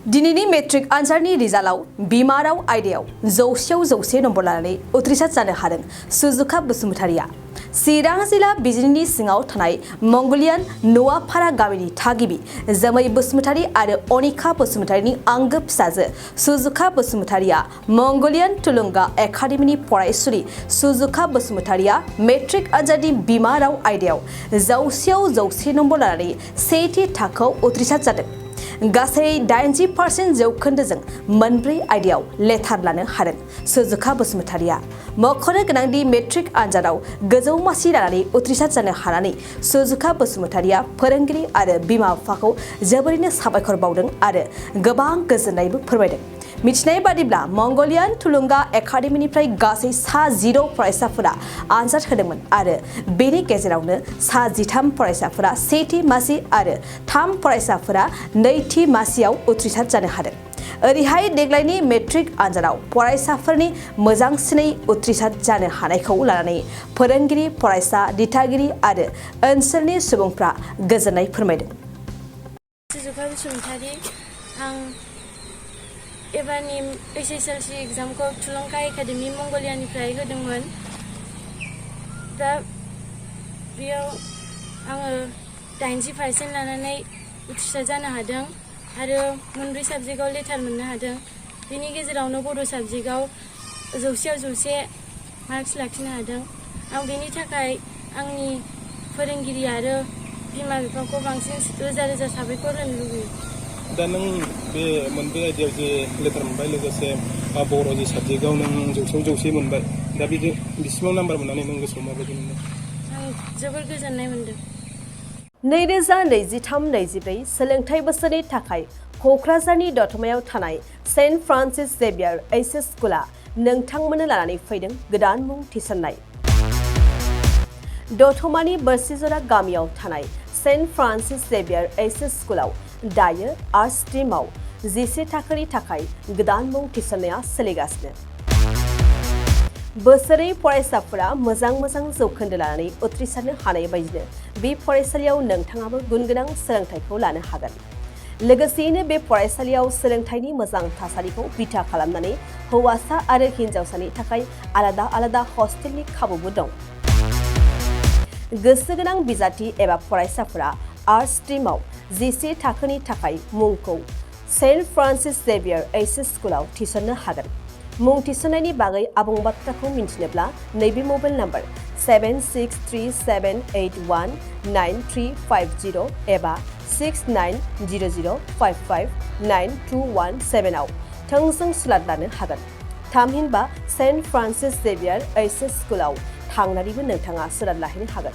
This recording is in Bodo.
दिनैनि मेट्रिक आनजादनि रिजाल्टआव बिमा राव आयदायाव 100 नम्बर लानानै उथ्रिसार जानो हादों सुजुखा बसुमतारिया। चिरां जिल्ला बिजनीनि सिङाव थानाय मंगलियान नवापारा गामिनि थागिबि जोमै बसुमतारि आरो अनिका बसुमतारिनि आंगो फिसाजो सुजुखा बसुमतारिया मंगलियान थुलुंगा एकाडेमिनि फरायसुलि सुजुखा बसुमतारिया मेट्रिक आनजादनि बिमा राव आयदायाव 100 नम्बर लानानै सेथि थाखोआव उथ्रिसार जादों। गासै 80% जौखोन्दोजों मोनब्रै आयदायाव लेटार लानो हादों सुजुखा बसुमतारिया। मख'नो गोनांदि मेट्रिक आनजादाव गोजौ मासि लानानै उथ्रिसार जानो हानानै सुजुखा बसुमतारिया फोरोंगिरि आरो बिमा बिफाखौ जोबोरैनो साबायखर बावदों आरो गोबां गोजोननायबो फोरमायदों। मिथिनाय बादिब्ला मंगलियान थुलुंगा एकाडेमिनिफ्राय गासै 10 फरायसाफोरा आनजाद होदोंमोन आरो बेनि गेजेरावनो 13 फरायसाफोरा सेथि मासि आरो 3 फरायसाफोरा नैथि मासियाव उथ्रिसार जानो हादों। ओरैहाय देग्लायनि मेट्रिक आनजादाव फरायसाफोरनि मोजांसिनै उथ्रिसार जानो हानायखौ लानानै फोरोंगिरि, फरायसा, दिथागिरि आरो ओनसोलनि सुबुंफ्रा गोजोननाय फोरमायदों। सुजुखा बसुमतारि, आं एबारनि SSLC एग्जामखौ थुलुंगा एकाडेमि मंगलियानिफ्राय होदोंमोन। दा बेयाव आङो 80% लानानै उथ्रिसार जानो हादों आरो मोनब्रै साबजेक्टआव लेटार मोननो हादों। बेनि गेजेरावनो बड' साबजेक्टआव 100 मार्क्स लाखिनो हादों। आं बेनि थाखाय आंनि फोरोंगिरि आरो बिमा बिफाखौ बांसिन रोजा साबायखर होनो लुबैयो। दा नों बे मोनब्रै आयदायाव जे लेटार मोनबाय, लोगोसे बर' जे साबजेक्टआव नों 100 मोनबाय, दा बिसिबां नाम्बार मोननानै नों गोसोआव माबायदि मोनो? आं जोबोर गोजोननाय मोनदों। 2023-24 सोलोंथाइ बोसोरनि थाखाय क'क्राझारनि दतमायाव थानाय सेन्ट फ्रान्सिस जेभियार HS स्कुला नोंथांमोननो लानानै फैदों गोदान मुं थिसननाय। दतमानि बोरसिजरा गामियाव थानाय सेन्ट फ्रान्सिस जेभियार HS स्कुलाव दायो आर्ट्स स्ट्रिमाव 11 थाखोनि थाखाय गोदान मुं थिसननाया सोलिगासिनो। बोसोरै फरायसाफोरा मोजां जौखोन्दो लानानै उथ्रिसारनो हानाय बायदिनो बे फरायसालियाव नोंथाङाबो गुन गोनां सोलोंथाइखौ लानो हागोन। लोगोसेयैनो बे फरायसालियाव सोलोंथाइनि मोजां थासारिखौ बिथा खालामनानै हौवासा आरो हिन्जावसानि थाखाय आलादा हस्टेलनि खाबुबो दं। गोसो गोनां बिजाथि एबा फरायसाफोरा आर्ट्स स्ट्रिमाव 11 थाखोनि थाखाय मुंखौ सेन्ट फ्रान्सिस जेभियार HS स्कुलाव थिसननो हागोन। मुं थिसननायनि बागै आबुं बाथ्राखौ मिन्थिनोब्ला नैबे मबाइल नाम्बार 7637819350 एबा 6900559217 आव थोंजों सुलाद लानो हागोन। थामहिनबा सेन्ट फ्रान्सिस जेभियार HS स्कुलाव थांनानैबो नोंथाङा सुलाद लाहैनो हागोन।